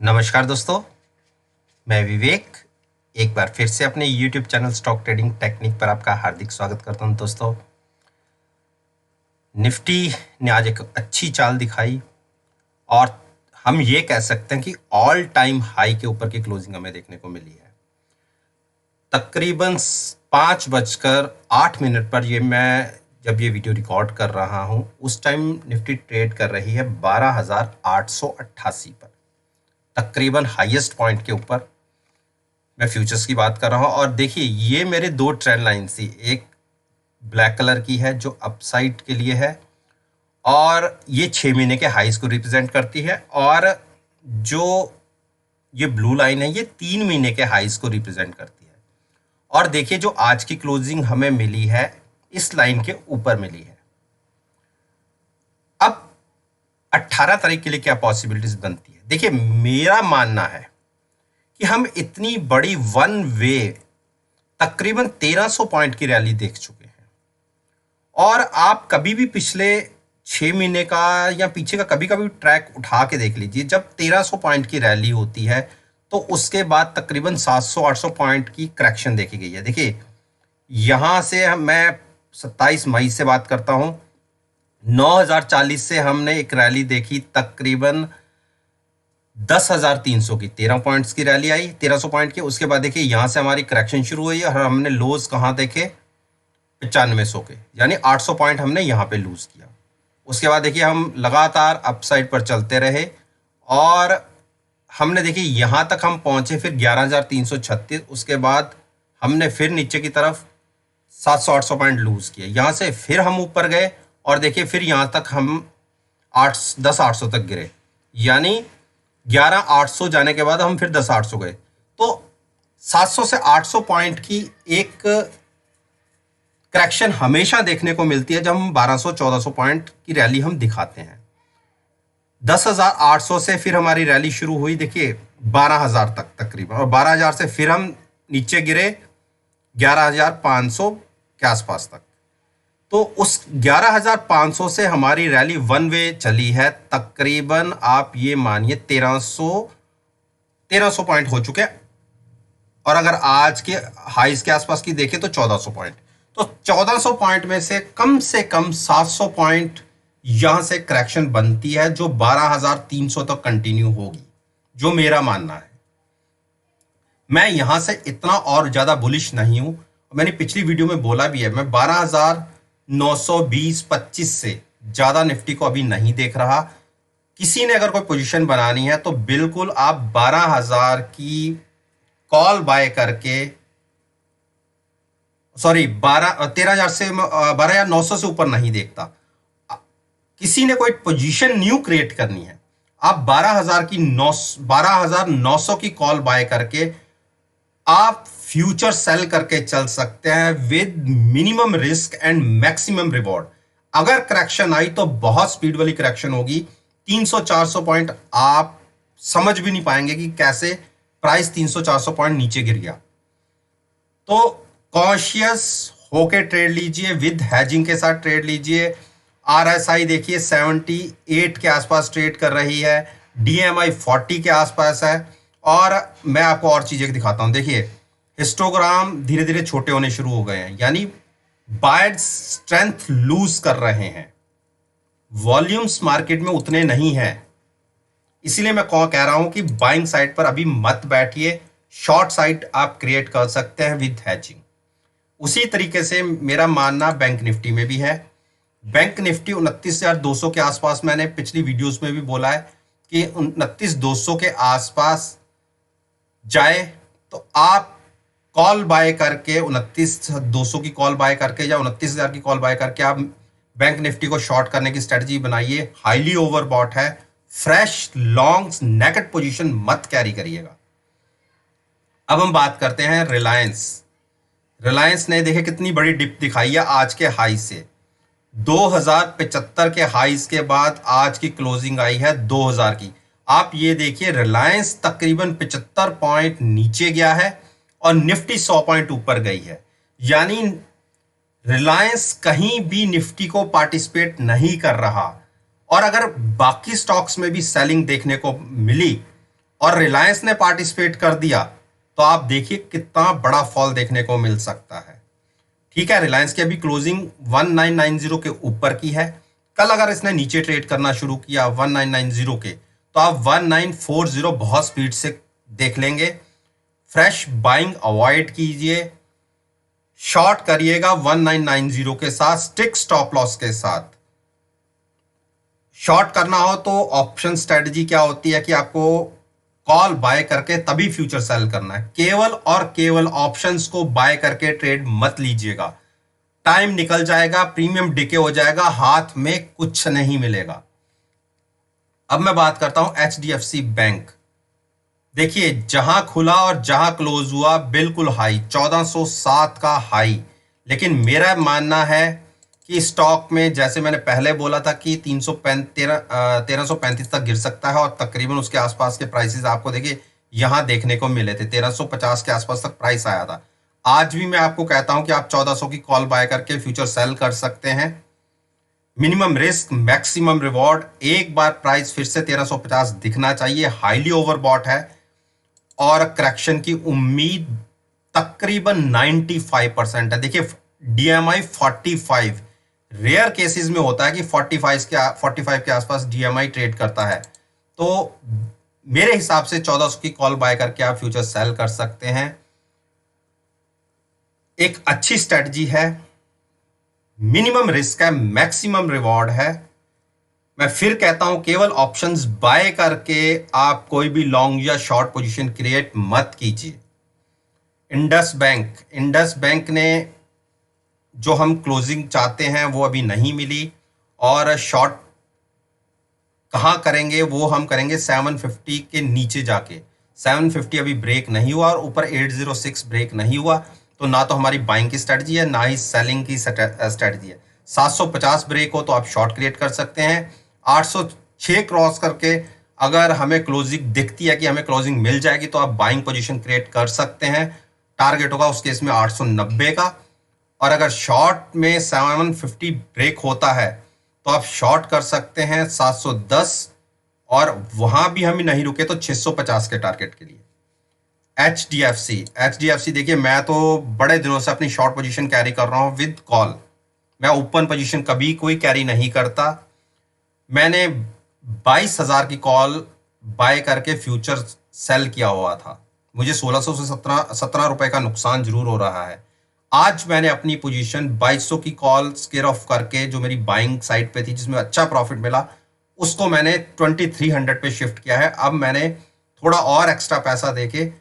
नमस्कार दोस्तों, मैं विवेक एक बार फिर से अपने YouTube channel stock trading technique पर आपका हार्दिक स्वागत करता हूं। दोस्तों, निफ्टी ने आज एक अच्छी चाल दिखाई और हम ये कह सकते हैं कि ऑल टाइम हाई के ऊपर की क्लोजिंग हमें देखने को मिली है। तकरीबन 5:08 पर मैं जब ये वीडियो रिकॉर्ड कर रहा हूं उस टाइम निफ्टी ट्रेड कर रही है 12,888 पर, तकरीबन हाईएस्ट पॉइंट के ऊपर। मैं फ्यूचर्स की बात कर रहा हूं और देखिए ये मेरे दो ट्रेंड लाइन थी, एक ब्लैक कलर की है जो अपसाइड के लिए है और ये 6 महीने के हाईज को रिप्रेजेंट करती है, और जो ये ब्लू लाइन है ये 3 महीने के हाईज को रिप्रेजेंट करती है। और देखिए जो आज की क्लोजिंग हमें मिली है इस लाइन के ऊपर मिली है। अब 18 तारीख के लिए क्या पॉसिबिलिटीज बनती है? देखिए मेरा मानना है कि हम इतनी बड़ी वन वे तकरीबन 1300 पॉइंट की रैली देख चुके हैं, और आप कभी भी पिछले 6 महीने का या पीछे का कभी कभी ट्रैक उठा के देख लीजिए। जब 1300 पॉइंट की रैली होती है तो उसके बाद तकरीबन 700-800 पॉइंट की करेक्शन देखी गई है। देखिए यहां से मैं 27 मई से बात करता हूं, 9040 से हमने एक रैली देखी तकरीबन 10,300 की, 13 पॉइंट्स की रैली आई 1300 पॉइंट की। उसके बाद देखिए यहां से हमारी करेक्शन शुरू हुई और हमने लोज कहां देखे? 9500 के, यानी 800 पॉइंट हमने यहां पे लूज किया। उसके बाद देखिए हम लगातार अपसाइड पर चलते रहे और हमने देखिए यहां तक हम पहुंचे, फिर 11,336। उसके बाद हमने फिर नीचे की तरफ 700-800 पॉइंट लूज किए। यहां से फिर हम ऊपर गए और देखिए फिर यहां तक हम 10,800 तक गिरे, यानी 11,800 जाने के बाद हम फिर 10,800 गए। तो 700 से 800 पॉइंट की एक करेक्शन हमेशा देखने को मिलती है जब हम 1200-1400 पॉइंट की रैली हम दिखाते हैं। 10,800 से फिर हमारी रैली शुरू हुई, देखिए 12,000 तक तकरीबन, और 12,000 से फिर हम नीचे गिरे 11,500 के आसपास तक। तो उस 11,500 से हमारी रैली वन वे चली है, तकरीबन आप ये मानिए 1300 पॉइंट हो चुके हैं। और अगर आज के हाईज के आसपास की देखें तो 1400 पॉइंट। तो 1400 पॉइंट में से कम 700 पॉइंट यहां से करेक्शन बनती है जो 12,300 तक कंटिन्यू होगी, जो मेरा मानना है। मैं यहां से इतना और ज्यादा बुलिश नहीं हूं। मैंने पिछली वीडियो में बोला भी है, मैं 12,920-25 से ज्यादा निफ्टी को अभी नहीं देख रहा। किसी ने अगर कोई पोजीशन बनानी है तो बिल्कुल आप 12,000 की कॉल बाय करके, सॉरी 13,000 से 12,900 से ऊपर नहीं देखता। किसी ने कोई पोजीशन न्यू क्रिएट करनी है, आप 12,900 की कॉल बाय करके आप फ्यूचर सेल करके चल सकते हैं with minimum risk and maximum reward. अगर करेक्शन आई तो बहुत स्पीड वाली करेक्शन होगी, 300-400 पॉइंट आप समझ भी नहीं पाएंगे कि कैसे प्राइस 300-400 पॉइंट नीचे गिर गया। तो कॉन्शियस होके ट्रेड लीजिए, विद हैजिंग के साथ ट्रेड लीजिए। आरएसआई देखिए 78 के आसपास ट्रेड कर रही है, डीएमआई 40 के आसपास है। और मैं आपको और चीजें दिखाता हूं, देखिए हिस्टोग्राम धीरे धीरे छोटे होने शुरू हो गए हैं, यानी बायर्स स्ट्रेंथ लूज कर रहे हैं। वॉल्यूम्स मार्केट में उतने नहीं हैं, इसीलिए मैं कह रहा हूं कि बाइंग साइड पर अभी मत बैठिए, शॉर्ट साइड आप क्रिएट कर सकते हैं विद हैचिंग। उसी तरीके से मेरा मानना बैंक निफ्टी में भी है। बैंक निफ्टी 29,200 के आसपास, मैंने पिछली वीडियोस में भी बोला है कि 29,200 के आसपास जाए तो आप कॉल बाय करके 29,200 की कॉल बाय करके या 29,000 की कॉल बाय करके आप बैंक निफ्टी को शॉर्ट करने की स्ट्रेटजी बनाइए। हाईली ओवरबॉट है, फ्रेश लॉन्ग नेगेट पोजीशन मत कैरी करिएगा। अब हम बात करते हैं रिलायंस ने देखिए कितनी बड़ी डिप दिखाई है आज के हाई से। 2075 के हाईज के बाद आज की क्लोजिंग आई है 2000 की। आप ये देखिए रिलायंस तकरीबन 75 पॉइंट नीचे गया है और निफ्टी 100 पॉइंट ऊपर गई है, यानी रिलायंस कहीं भी निफ्टी को पार्टिसिपेट नहीं कर रहा। और अगर बाकी स्टॉक्स में भी सेलिंग देखने को मिली और रिलायंस ने पार्टिसिपेट कर दिया तो आप देखिए कितना बड़ा फॉल देखने को मिल सकता है। ठीक है, रिलायंस की अभी क्लोजिंग 1990 के ऊपर की है। कल अगर इसने नीचे ट्रेड करना शुरू किया 1990 के, तो आप 1940 बहुत स्पीड से देख लेंगे। फ्रेश बाइंग अवॉइड कीजिए, शॉर्ट करिएगा 1990 के साथ, स्टिक स्टॉप लॉस के साथ। शॉर्ट करना हो तो ऑप्शन स्ट्रेटजी क्या होती है कि आपको कॉल बाय करके तभी फ्यूचर सेल करना है। केवल और केवल ऑप्शंस को बाय करके ट्रेड मत लीजिएगा, टाइम निकल जाएगा, प्रीमियम डिके हो जाएगा, हाथ में कुछ नहीं मिलेगा। अब मैं बात करता हूं एचडीएफसी बैंक। देखिए जहां खुला और जहां क्लोज हुआ बिल्कुल हाई, 1407 का हाई। लेकिन मेरा मानना है कि स्टॉक में, जैसे मैंने पहले बोला था कि 1335 तक गिर सकता है, और तकरीबन उसके आसपास के प्राइसेस आपको देखिए यहां देखने को मिले थे। 1350 के आसपास तक प्राइस आया था। आज भी मैं आपको कहता हूं कि आप 1400 की कॉल बाय करके फ्यूचर सेल कर सकते हैं। Minimum risk maximum reward. एक बार प्राइस फिर से 1350 दिखना चाहिए, हाईली ओवरबॉट है और करेक्शन की उम्मीद तकरीबन 95% है। देखिए डीएमआई 45, रेयर केसेस में होता है कि 45 के आसपास डीएमआई ट्रेड करता है। तो मेरे हिसाब से 1400 की कॉल बाय करके आप फ्यूचर सेल कर सकते हैं। एक अच्छी स्ट्रेटजी है, मिनिमम रिस्क है, मैक्सिमम रिवॉर्ड है। मैं फिर कहता हूं केवल ऑप्शंस बाय करके आप कोई भी लॉन्ग या शॉर्ट पोजीशन क्रिएट मत कीजिए। इंडस बैंक ने जो हम क्लोजिंग चाहते हैं वो अभी नहीं मिली, और शॉर्ट कहां करेंगे वो हम करेंगे 750 के नीचे जाके। 750 अभी ब्रेक नहीं हुआ और ऊपर 806 ब्रेक नहीं हुआ, तो ना तो हमारी बाइंग की स्ट्रेटजी है ना ही सेलिंग की स्ट्रेटजी है। 750 ब्रेक हो तो आप शॉर्ट क्रिएट कर सकते हैं। 806 क्रॉस करके अगर हमें क्लोजिंग दिखती है कि हमें क्लोजिंग मिल जाएगी तो आप बाइंग पोजीशन क्रिएट कर सकते हैं। टारगेट होगा उस केस में 890 का, और अगर शॉर्ट में 750 ब्रेक होता है तो आप शॉर्ट कर सकते हैं 710, और वहां भी हम नहीं रुके तो 650 के टारगेट के लिए। एचडीएफसी देखिए, मैं तो बड़े दिनों से अपनी शॉर्ट पोजीशन कैरी कर रहा हूं विद कॉल। मैं ओपन पोजीशन कभी कोई कैरी नहीं करता। मैंने 22,000 की कॉल बाय करके फ्यूचर सेल किया हुआ था। मुझे 1600 से 17 रुपए का नुकसान जरूर हो रहा है। आज मैंने अपनी पोजीशन 2200 की कॉल स्केयर ऑफ करके, जो मेरी बाइंग साइड पे थी जिसमें अच्छा प्रॉफिट मिला, उसको मैंने 2300 पे शिफ्ट किया है। अब मैंने थोड़ा और एक्स्ट्रा पैसा देके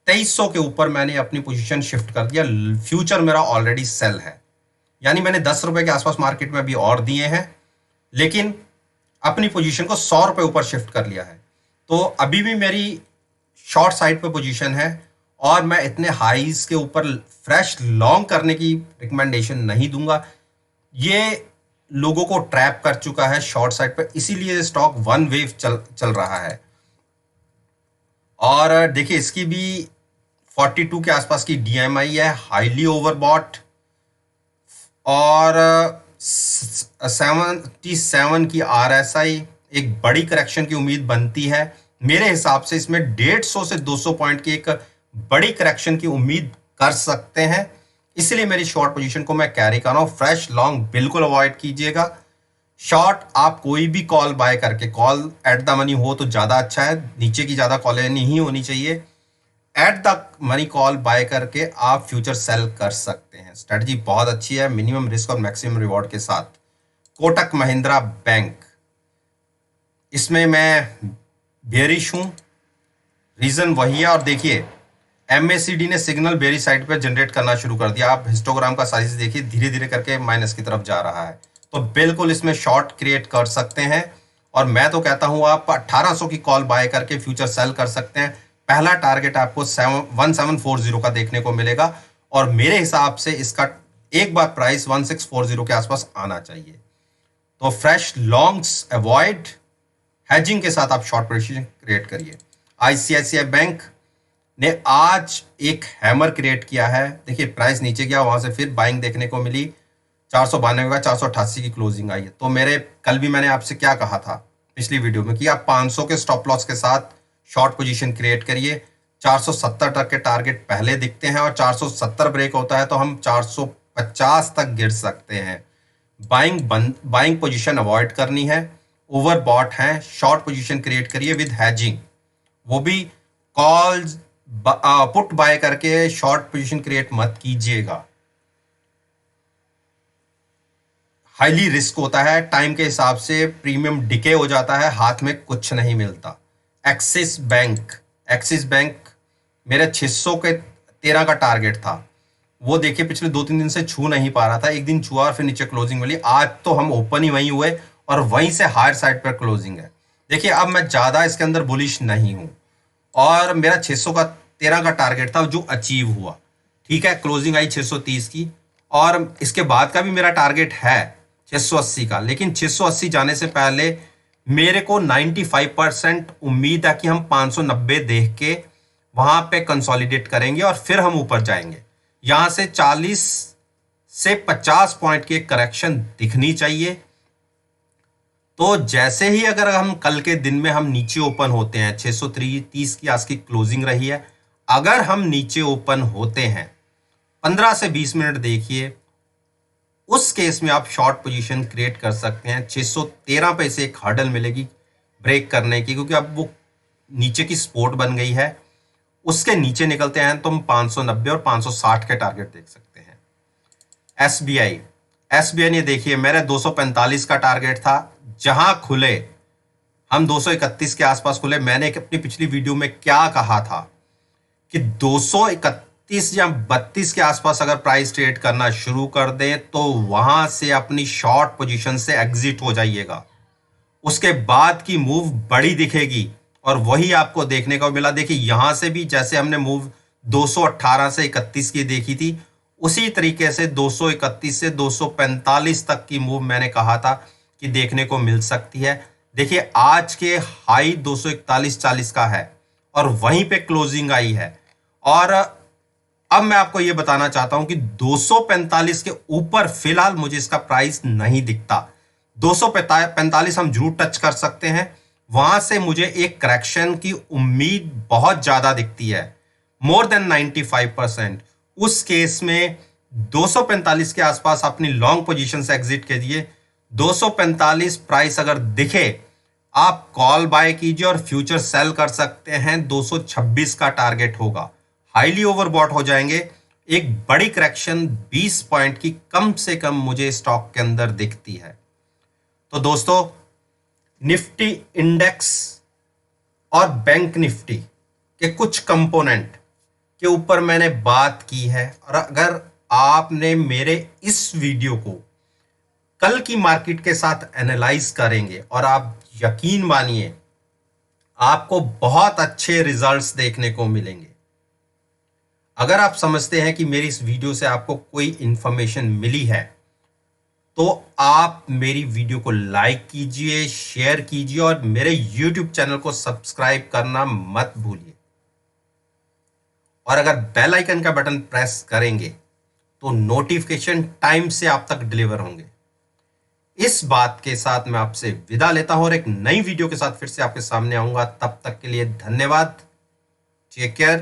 2300 के ऊपर मैंने अपनी पोजीशन शिफ्ट कर दिया। फ्यूचर मेरा ऑलरेडी सेल है, यानी मैंने 10 रुपए के आसपास मार्केट में अभी और दिए हैं, लेकिन अपनी पोजीशन को 100 रुपए ऊपर शिफ्ट कर लिया है। तो अभी भी मेरी शॉर्ट साइड पे पोजीशन है, और मैं इतने हाईज के ऊपर फ्रेश लॉन्ग करने की रिकमेंडेशन नहीं दूंगा। ये लोगों को ट्रैप कर चुका है शॉर्ट साइड पे, इसीलिए स्टॉक वन वेव चल रहा है। और देखिए इसकी भी 42 के आसपास की डीएमआई है, हाईली ओवरबॉट, और 77 की आरएसआई। एक बड़ी करेक्शन की उम्मीद बनती है। मेरे हिसाब से इसमें 150 से 200 पॉइंट की एक बड़ी करेक्शन की उम्मीद कर सकते हैं, इसलिए मेरी शॉर्ट पोजीशन को मैं कैरी कर रहा हूं। फ्रेश लॉन्ग बिल्कुल अवॉइड कीजिएगा। शॉर्ट आप कोई भी कॉल बाय करके, कॉल एट द मनी हो तो ज्यादा अच्छा है, नीचे की ज्यादा कॉलें नहीं होनी चाहिए। At the money call buy करके आप फ्यूचर सेल कर सकते हैं। स्ट्रेटजी बहुत अच्छी है, मिनिमम रिस्क और मैक्सिमम रिवॉर्ड के साथ। कोटक महिंद्रा बैंक, इसमें मैं बेरिश हूं, रीजन वही है। और देखिए एमएसीडी ने सिग्नल बेरी साइड पर जनरेट करना शुरू कर दिया। आप हिस्टोग्राम का साइज देखिए, धीरे धीरे करके माइनस की तरफ जा रहा है, तो बिल्कुल इसमें शॉर्ट क्रिएट कर सकते हैं। और मैं तो कहता हूं आप 1800 की कॉल बाय करके फ्यूचर सेल कर सकते हैं। पहला टारगेट आपको 1740 का देखने को मिलेगा, और मेरे हिसाब से इसका एक बार प्राइस 1640 के आसपास आना चाहिए। तो फ्रेश लॉन्ग्स अवॉइड, हेजिंग के साथ आप शॉर्ट पोजीशन क्रिएट करिए। आईसीआईसीआई बैंक ने आज एक हैमर क्रिएट किया है। देखिए प्राइस नीचे गया, वहां से फिर बाइंग देखने को मिली, 492 का 488 की क्लोजिंग आई है। तो कल भी मैंने आपसे क्या कहा था पिछली वीडियो में कि आप 500 के स्टॉप लॉस के साथ शॉर्ट पोजीशन क्रिएट करिए। 470 तक के टारगेट पहले दिखते हैं और 470 ब्रेक होता है तो हम 450 तक गिर सकते हैं। बाइंग पोजीशन अवॉइड करनी है, ओवरबॉट है। शॉर्ट पोजीशन क्रिएट करिए विद हैजिंग, वो भी कॉल्स पुट बाय करके शॉर्ट पोजीशन क्रिएट मत कीजिएगा, हाईली रिस्क होता है। टाइम के हिसाब से प्रीमियम डिके हो जाता है, हाथ में कुछ नहीं मिलता। एक्सिस बैंक मेरा 600 के 13 का टारगेट था, वो देखिए पिछले 2-3 दिन से छू नहीं पा रहा था। एक दिन छुआ और फिर नीचे क्लोजिंग मिली। आज तो हम ओपन ही वहीं हुए और वहीं से हायर साइड पर क्लोजिंग है। देखिए अब मैं ज्यादा इसके अंदर बुलिश नहीं हूं और मेरा 600 का 13 का टारगेट था जो अचीव हुआ। ठीक है, क्लोजिंग आई 630 की और इसके बाद का भी मेरा टारगेट है 680 का, लेकिन 680 जाने से पहले मेरे को 95% उम्मीद है कि हम 590 देख के वहां पे कंसोलिडेट करेंगे और फिर हम ऊपर जाएंगे। यहां से 40 से 50 पॉइंट की करेक्शन दिखनी चाहिए। तो जैसे ही अगर हम कल के दिन में हम नीचे ओपन होते हैं, 630 की आज की क्लोजिंग रही है, अगर हम नीचे ओपन होते हैं 15 से 20 मिनट देखिए, उस केस में आप शॉर्ट पोजीशन क्रिएट कर सकते हैं। 613 पे से एक हर्डल मिलेगी ब्रेक करने की, क्योंकि अब वो नीचे की सपोर्ट बन गई है। उसके नीचे निकलते हैं तो हम 590 और 560 के टारगेट देख सकते हैं। एसबीआई ने देखिए मेरे 245 का टारगेट था, जहां खुले हम 231 के आसपास खुले। मैंने अपनी पिछली वीडियो में क्या कहा था कि 231 या 32 के आसपास अगर प्राइस ट्रेड करना शुरू कर दें तो वहां से अपनी शॉर्ट पोजीशन से एग्जिट हो जाइएगा। उसके बाद की मूव बड़ी दिखेगी और वही आपको देखने को मिला। देखिए यहां से भी जैसे हमने मूव 218 से 31 की देखी थी, उसी तरीके से 231 से 245 तक की मूव मैंने कहा था कि देखने को मिल सकती है। देखिए आज के हाई 241.40 का है और वहीं पे क्लोजिंग आई है। और अब मैं आपको यह बताना चाहता हूं कि 245 के ऊपर फिलहाल मुझे इसका प्राइस नहीं दिखता। 245 हम जरूर टच कर सकते हैं, वहां से मुझे एक करेक्शन की उम्मीद बहुत ज्यादा दिखती है, मोर देन 95%। उस केस में 245 के आसपास अपनी लॉन्ग पोजीशन से एग्जिट कीजिए। 245 प्राइस अगर दिखे आप कॉल बाय कीजिए और फ्यूचर सेल कर सकते हैं। 226 का टारगेट होगा, हाईली ओवरबॉट हो जाएंगे। एक बड़ी करेक्शन 20 पॉइंट की कम से कम मुझे स्टॉक के अंदर दिखती है। तो दोस्तों, निफ्टी इंडेक्स और बैंक निफ्टी के कुछ कंपोनेंट के ऊपर मैंने बात की है, और अगर आपने मेरे इस वीडियो को कल की मार्केट के साथ एनालाइज करेंगे और आप यकीन मानिए आपको बहुत अच्छे रिजल्ट्स देखने को मिलेंगे। अगर आप समझते हैं कि मेरी इस वीडियो से आपको कोई इंफॉर्मेशन मिली है तो आप मेरी वीडियो को लाइक कीजिए, शेयर कीजिए और मेरे YouTube चैनल को सब्सक्राइब करना मत भूलिए। और अगर बेल आइकन का बटन प्रेस करेंगे तो नोटिफिकेशन टाइम से आप तक डिलीवर होंगे। इस बात के साथ मैं आपसे विदा लेता हूं और एक नई वीडियो के साथ फिर से आपके सामने आऊंगा। तब तक के लिए धन्यवाद, टेक केयर।